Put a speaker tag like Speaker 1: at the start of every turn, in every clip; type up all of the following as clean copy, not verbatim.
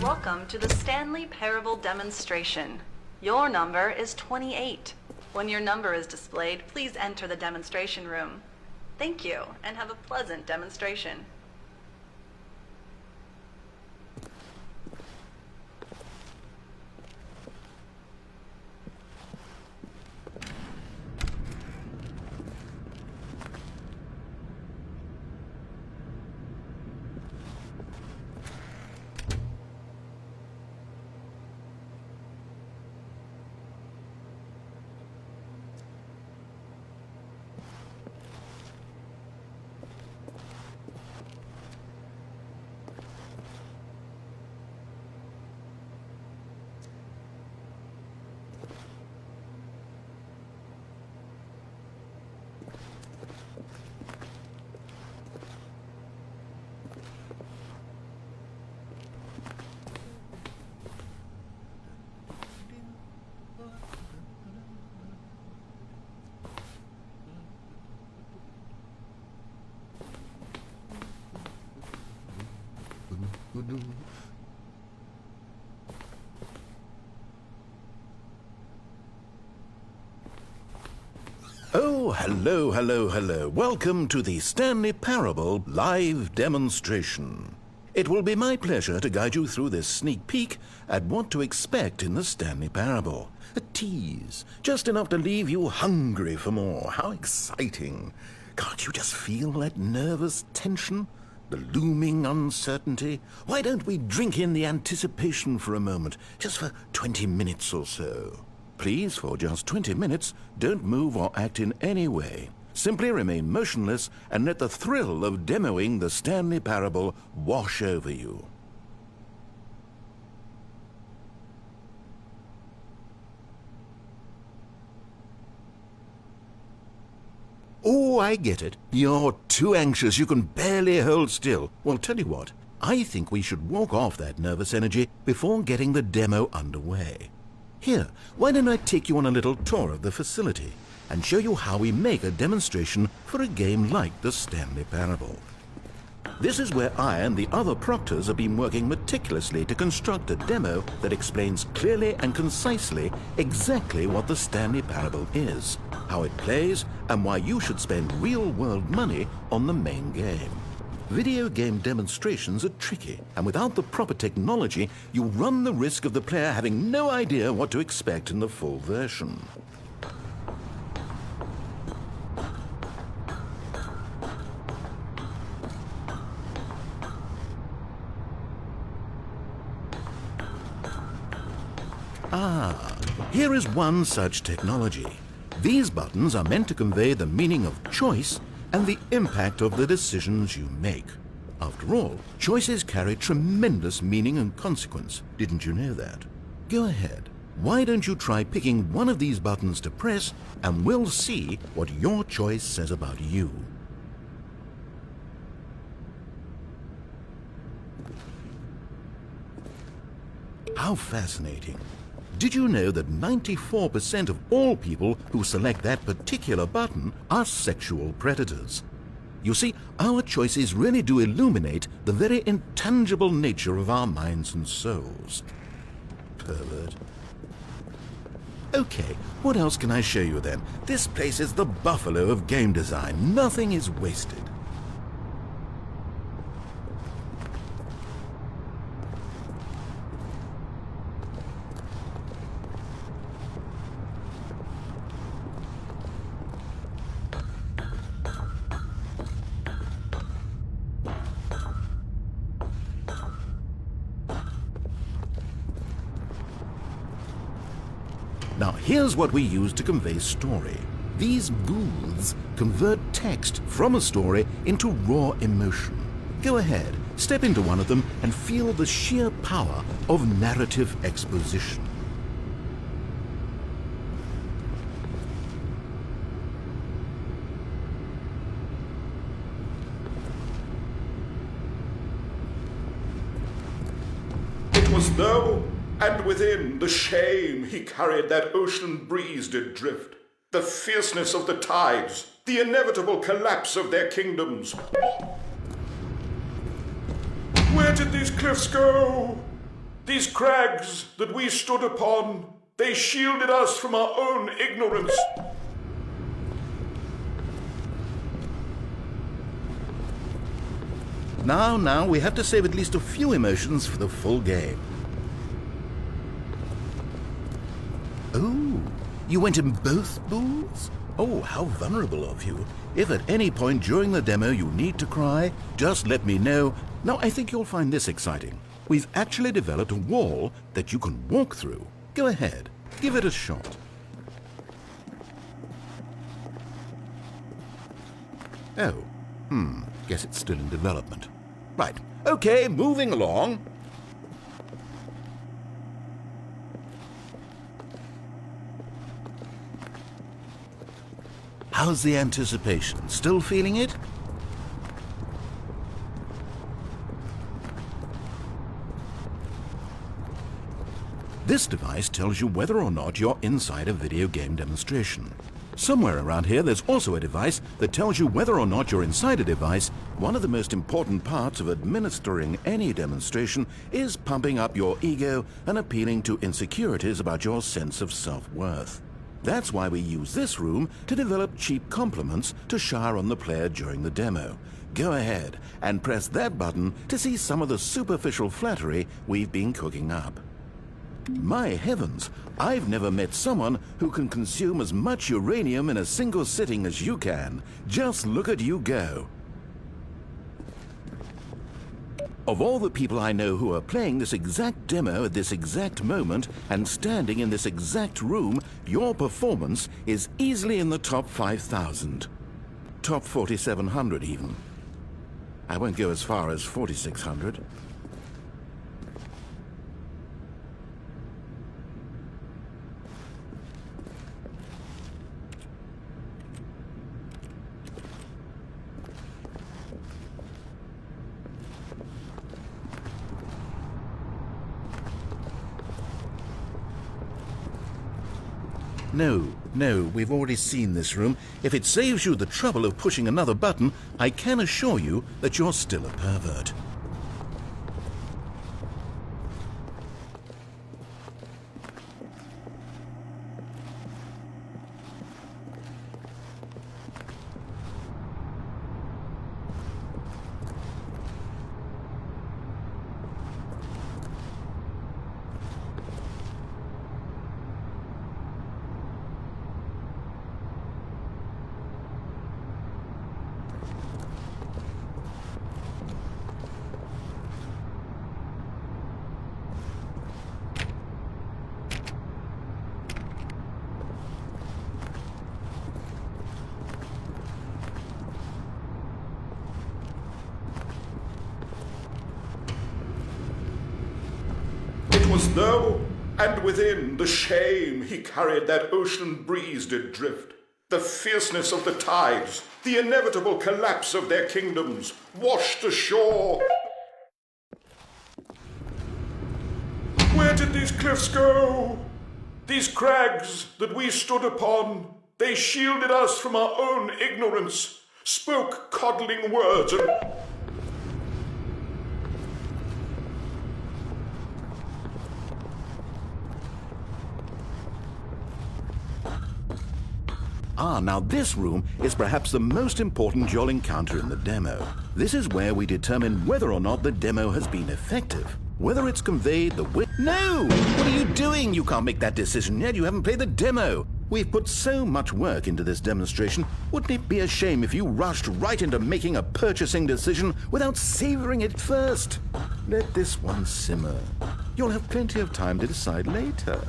Speaker 1: Welcome to the Stanley Parable demonstration. Your number is 28. When your number is displayed, please enter the demonstration room. Thank you, and have a pleasant demonstration.
Speaker 2: Oh, hello. Welcome to the Stanley Parable live demonstration. It will be my pleasure to guide you through this sneak peek at what to expect in the Stanley Parable. A tease, just enough to leave you hungry for more. How exciting. Can't you just feel that nervous tension? The looming uncertainty? Why don't we drink in the anticipation for a moment, just for 20 minutes or so? Please, for just 20 minutes, don't move or act in any way. Simply remain motionless and let the thrill of demoing the Stanley Parable wash over you. Oh, I get it. You're too anxious. You can barely hold still. Well, tell you what. I think we should walk off that nervous energy before getting the demo underway. Here, why don't I take you on a little tour of the facility and show you how we make a demonstration for a game like the Stanley Parable. This is where I and the other proctors have been working meticulously to construct a demo that explains clearly and concisely exactly what the Stanley Parable is, how it plays, and why you should spend real-world money on the main game. Video game demonstrations are tricky, and without the proper technology, you run the risk of the player having no idea what to expect in the full version. Here is one such technology. These buttons are meant to convey the meaning of choice and the impact of the decisions you make. After all, choices carry tremendous meaning and consequence. Didn't you know that? Go ahead. Why don't you try picking one of these buttons to press, and we'll see what your choice says about you. How fascinating. Did you know that 94% of all people who select that particular button are sexual predators? You see, our choices really do illuminate the very intangible nature of our minds and souls. Pervert. Okay, what else can I show you then? This place is the buffalo of game design. Nothing is wasted. Now, here's what we use to convey story. These booths convert text from a story into raw emotion. Go ahead, step into one of them and feel the sheer power of narrative exposition.
Speaker 3: It was though, and within the shame he carried that ocean breeze did drift, the fierceness of the tides, the inevitable collapse of their kingdoms. Where did these cliffs go? These crags that we stood upon, they shielded us from our own ignorance.
Speaker 2: Now, we have to save at least a few emotions for the full game. Oh, you went in both booths? Oh, how vulnerable of you. If at any point during the demo you need to cry, just let me know. Now, I think you'll find this exciting. We've actually developed a wall that you can walk through. Go ahead, give it a shot. Oh, guess it's still in development. Right, okay, moving along. How's the anticipation? Still feeling it? This device tells you whether or not you're inside a video game demonstration. Somewhere around here there's also a device that tells you whether or not you're inside a device. One of the most important parts of administering any demonstration is pumping up your ego and appealing to insecurities about your sense of self-worth. That's why we use this room to develop cheap compliments to shower on the player during the demo. Go ahead and press that button to see some of the superficial flattery we've been cooking up. My heavens, I've never met someone who can consume as much uranium in a single sitting as you can. Just look at you go. Of all the people I know who are playing this exact demo at this exact moment and standing in this exact room, your performance is easily in the top 5,000. Top 4,700 even. I won't go as far as 4,600. No, we've already seen this room. If it saves you the trouble of pushing another button, I can assure you that you're still a pervert.
Speaker 3: It was though, and within the shame he carried that ocean breeze did drift. The fierceness of the tides, the inevitable collapse of their kingdoms, washed ashore. Where did these cliffs go? These crags that we stood upon, they shielded us from our own ignorance, spoke coddling words and...
Speaker 2: Now this room is perhaps the most important you'll encounter in the demo. This is where we determine whether or not the demo has been effective. Whether it's conveyed the No! What are you doing? You can't make that decision yet. You haven't played the demo. We've put so much work into this demonstration. Wouldn't it be a shame if you rushed right into making a purchasing decision without savoring it first? Let this one simmer. You'll have plenty of time to decide later.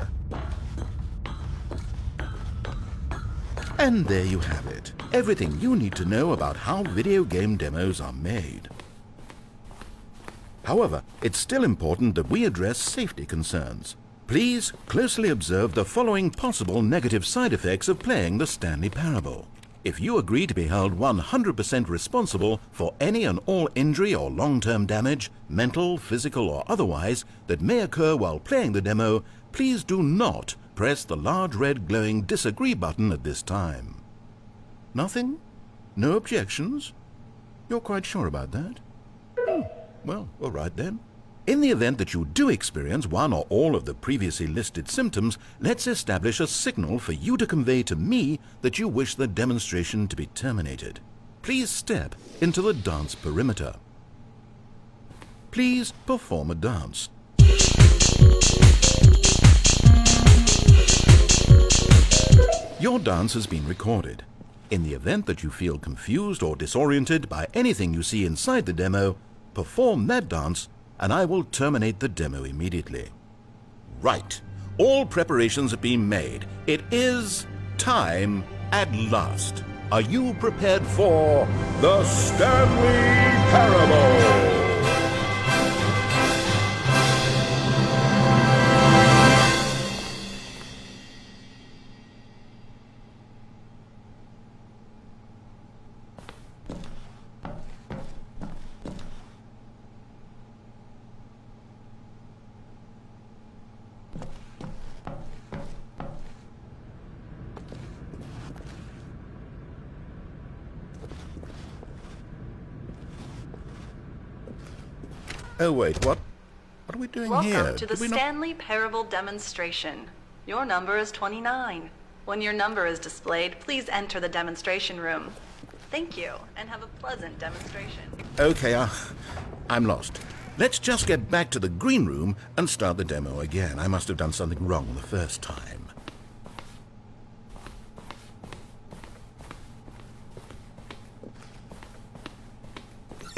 Speaker 2: And there you have it. Everything you need to know about how video game demos are made. However, it's still important that we address safety concerns. Please closely observe the following possible negative side effects of playing the Stanley Parable. If you agree to be held 100% responsible for any and all injury or long-term damage, mental, physical or otherwise, that may occur while playing the demo, please do not press the large red glowing disagree button at this time. Nothing? No objections? You're quite sure about that? Oh, well, all right then. In the event that you do experience one or all of the previously listed symptoms, let's establish a signal for you to convey to me that you wish the demonstration to be terminated. Please step into the dance perimeter. Please perform a dance. Your dance has been recorded. In the event that you feel confused or disoriented by anything you see inside the demo, perform that dance and I will terminate the demo immediately. Right. All preparations have been made. It is time at last. Are you prepared for the Stanley Parable? Oh, wait, what? What are we doing here?
Speaker 1: Welcome to the
Speaker 2: Did we not-
Speaker 1: Stanley Parable demonstration. Your number is 29. When your number is displayed, please enter the demonstration room. Thank you, and have a pleasant demonstration.
Speaker 2: Okay, I'm lost. Let's just get back to the green room and start the demo again. I must have done something wrong the first time.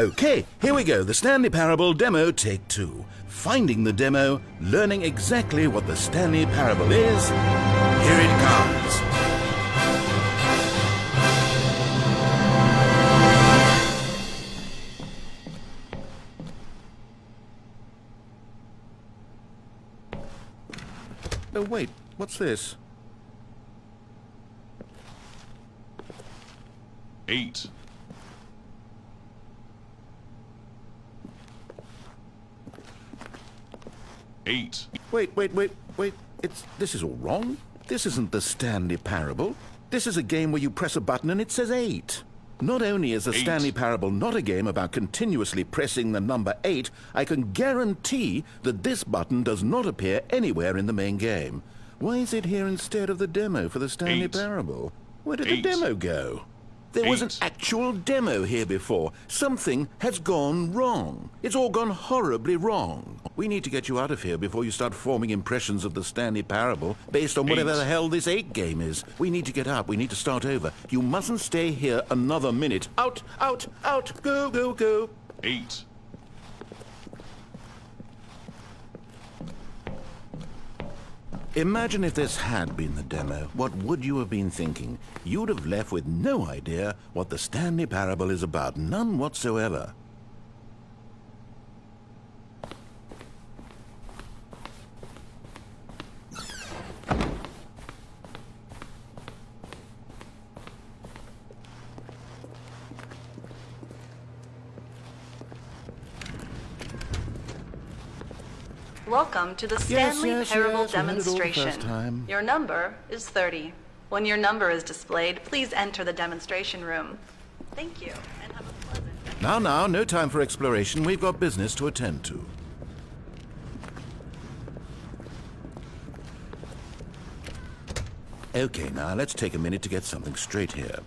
Speaker 2: Okay, here we go. The Stanley Parable demo, take 2. Finding the demo, learning exactly what the Stanley Parable is. Here it comes. Oh, wait, what's this?
Speaker 4: 8.
Speaker 2: Wait. This is all wrong. This isn't the Stanley Parable. This is a game where you press a button and it says 8. Not only is the
Speaker 4: 8.
Speaker 2: Stanley Parable not a game about continuously pressing the number 8, I can guarantee that this button does not appear anywhere in the main game. Why is it here instead of the demo for the Stanley
Speaker 4: 8.
Speaker 2: Parable? Where did the
Speaker 4: 8.
Speaker 2: demo go? There was an
Speaker 4: 8.
Speaker 2: actual demo here before. Something has gone wrong. It's all gone horribly wrong. We need to get you out of here before you start forming impressions of the Stanley Parable based on whatever
Speaker 4: 8.
Speaker 2: the hell this 8 game is. We need to get out. We need to start over. You mustn't stay here another minute. Out! Go!
Speaker 4: 8.
Speaker 2: Imagine if this had been the demo. What would you have been thinking? You'd have left with no idea what the Stanley Parable is about. None whatsoever.
Speaker 1: Welcome to the Stanley Parable
Speaker 2: yes, we heard it all the first
Speaker 1: demonstration.
Speaker 2: time.
Speaker 1: Your number is 30. When your number is displayed, please enter the demonstration room. Thank you, and have a pleasant
Speaker 2: Now, no time for exploration. We've got business to attend to. Okay, now let's take a minute to get something straight here.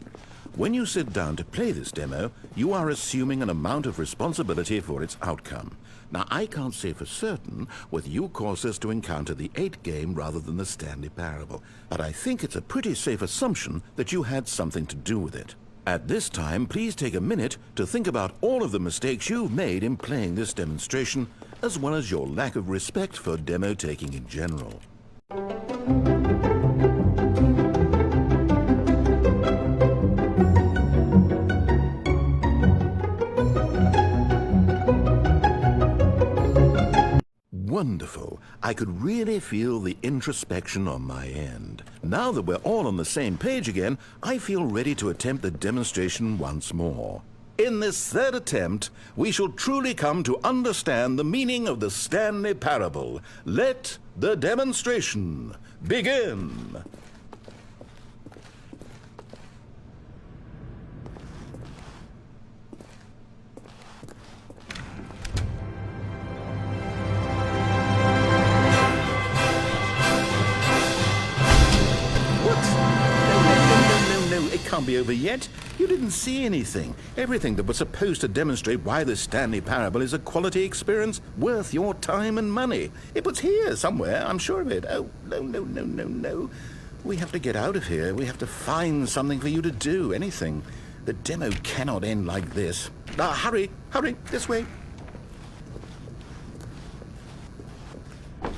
Speaker 2: When you sit down to play this demo, you are assuming an amount of responsibility for its outcome. Now, I can't say for certain whether you caused us to encounter the 8 game rather than the Stanley Parable, but I think it's a pretty safe assumption that you had something to do with it. At this time, please take a minute to think about all of the mistakes you've made in playing this demonstration, as well as your lack of respect for demo taking in general. Wonderful. I could really feel the introspection on my end. Now that we're all on the same page again, I feel ready to attempt the demonstration once more. In this third attempt, we shall truly come to understand the meaning of the Stanley Parable. Let the demonstration begin. can't be over yet. You didn't see anything. Everything that was supposed to demonstrate why the Stanley Parable is a quality experience worth your time and money. It was here somewhere, I'm sure of it. Oh, no. We have to get out of here. We have to find something for you to do, anything. The demo cannot end like this. Hurry, this way.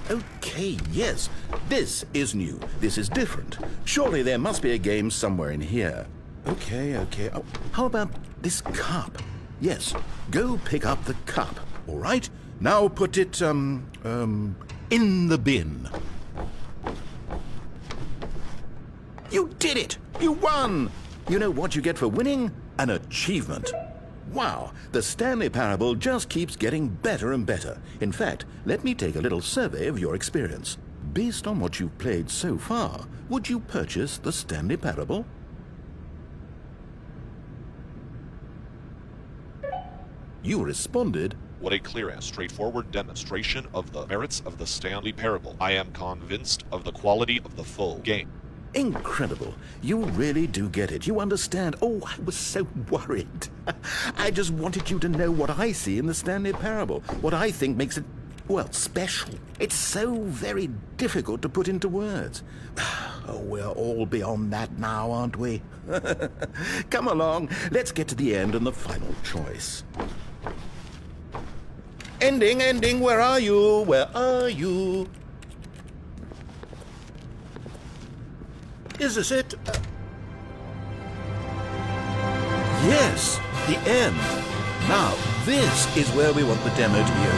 Speaker 2: Okay, yes, this is new. This is different. Surely there must be a game somewhere in here. Okay. Oh, how about this cup? Yes, go pick up the cup, all right? Now put it, in the bin. You did it! You won! You know what you get for winning? An achievement. Wow, the Stanley Parable just keeps getting better and better. In fact, let me take a little survey of your experience. Based on what you've played so far, would you purchase the Stanley Parable? You responded,
Speaker 4: What a clear and straightforward demonstration of the merits of the Stanley Parable. I am convinced of the quality of the full game.
Speaker 2: incredible. You really do get it. You understand. Oh, I was so worried. I just wanted you to know what I see in the Stanley Parable, what I think makes it, well, special. It's so very difficult to put into words. Oh, we're all beyond that now, aren't we? Come along, let's get to the end and the final choice. Ending, where are you? Where are you? Is this it? Yes, the end. Now, this is where we want the demo to be over.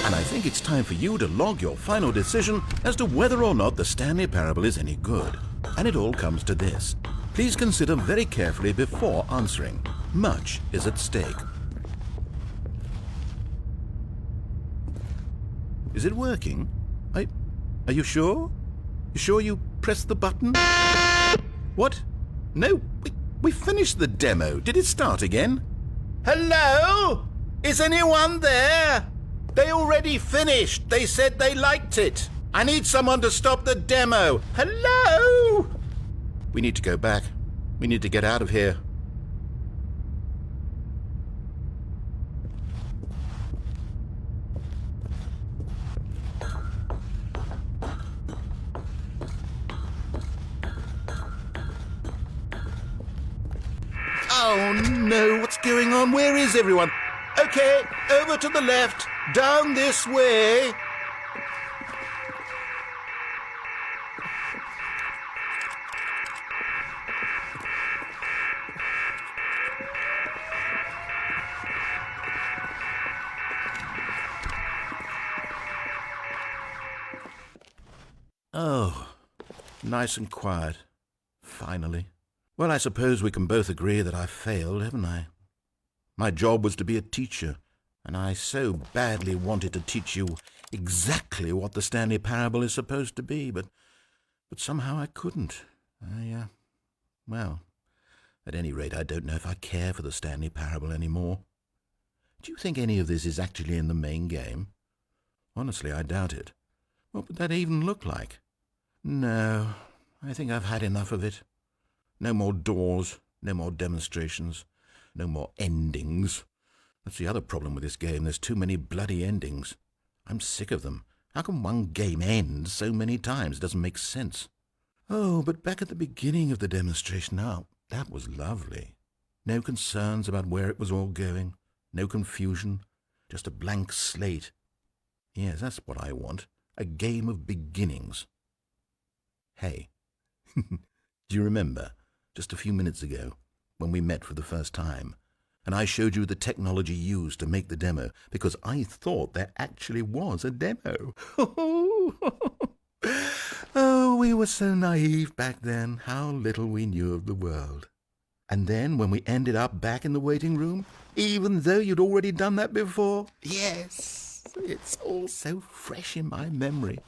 Speaker 2: And I think it's time for you to log your final decision as to whether or not the Stanley Parable is any good. And it all comes to this. Please consider very carefully before answering. Much is at stake. Is it working? Are you sure? You sure you pressed the button? What? No, we finished the demo. Did it start again? Hello? Is anyone there? They already finished. They said they liked it. I need someone to stop the demo. Hello? We need to go back. We need to get out of here. Oh no, what's going on? Where is everyone? Okay, over to the left, down this way. Oh, nice and quiet, finally. Well, I suppose we can both agree that I failed, haven't I? My job was to be a teacher, and I so badly wanted to teach you exactly what the Stanley Parable is supposed to be, but somehow I couldn't. Well, at any rate, I don't know if I care for the Stanley Parable anymore. Do you think any of this is actually in the main game? Honestly, I doubt it. What would that even look like? No, I think I've had enough of it. No more doors, no more demonstrations, no more endings. That's the other problem with this game. There's too many bloody endings. I'm sick of them. How can one game end so many times? It doesn't make sense. Oh, but back at the beginning of the demonstration, now, that was lovely. No concerns about where it was all going. No confusion. Just a blank slate. Yes, that's what I want. A game of beginnings. Hey, do you remember? Just a few minutes ago, when we met for the first time, and I showed you the technology used to make the demo, because I thought there actually was a demo. Oh, we were so naive back then, how little we knew of the world. And then, when we ended up back in the waiting room, even though you'd already done that before, yes, it's all so fresh in my memory.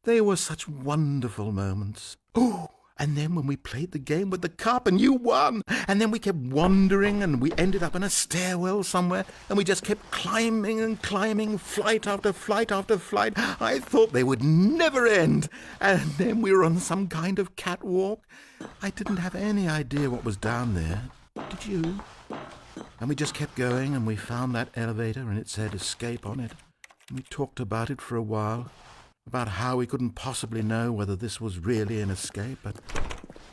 Speaker 2: They were such wonderful moments. Oh, And then when we played the game with the cup and you won, and then we kept wandering and we ended up in a stairwell somewhere and we just kept climbing and climbing, flight after flight after flight. I thought they would never end. And then we were on some kind of catwalk. I didn't have any idea what was down there. Did you? And we just kept going and we found that elevator and it said escape on it. And we talked about it for a while. About how we couldn't possibly know whether this was really an escape, but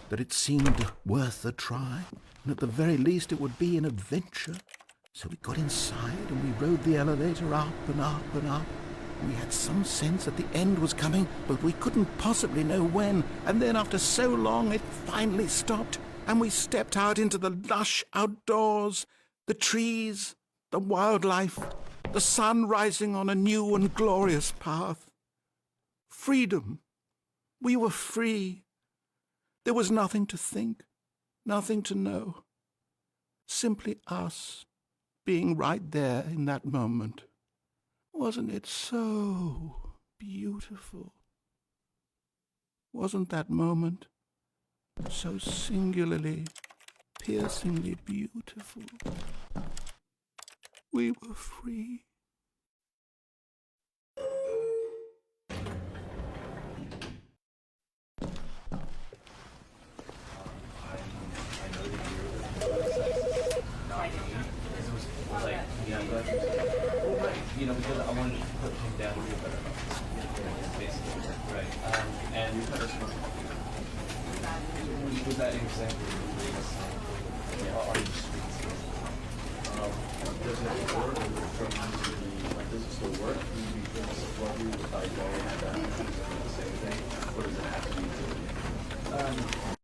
Speaker 2: that it seemed worth a try, and at the very least it would be an adventure. So we got inside and we rode the elevator up and up and up. We had some sense that the end was coming, but we couldn't possibly know when. And then after so long it finally stopped, and we stepped out into the lush outdoors, the trees, the wildlife, the sun rising on a new and glorious path. Freedom. We were free. There was nothing to think, nothing to know. Simply us being right there in that moment. Wasn't it so beautiful? Wasn't that moment so singularly, piercingly beautiful? We were free.
Speaker 5: Because I wanted to put him down here better. Basically, right. And was that exactly the biggest are you streets?
Speaker 6: Does it work? Does it still work? Do you support you without going at that the same thing? Or does it have to be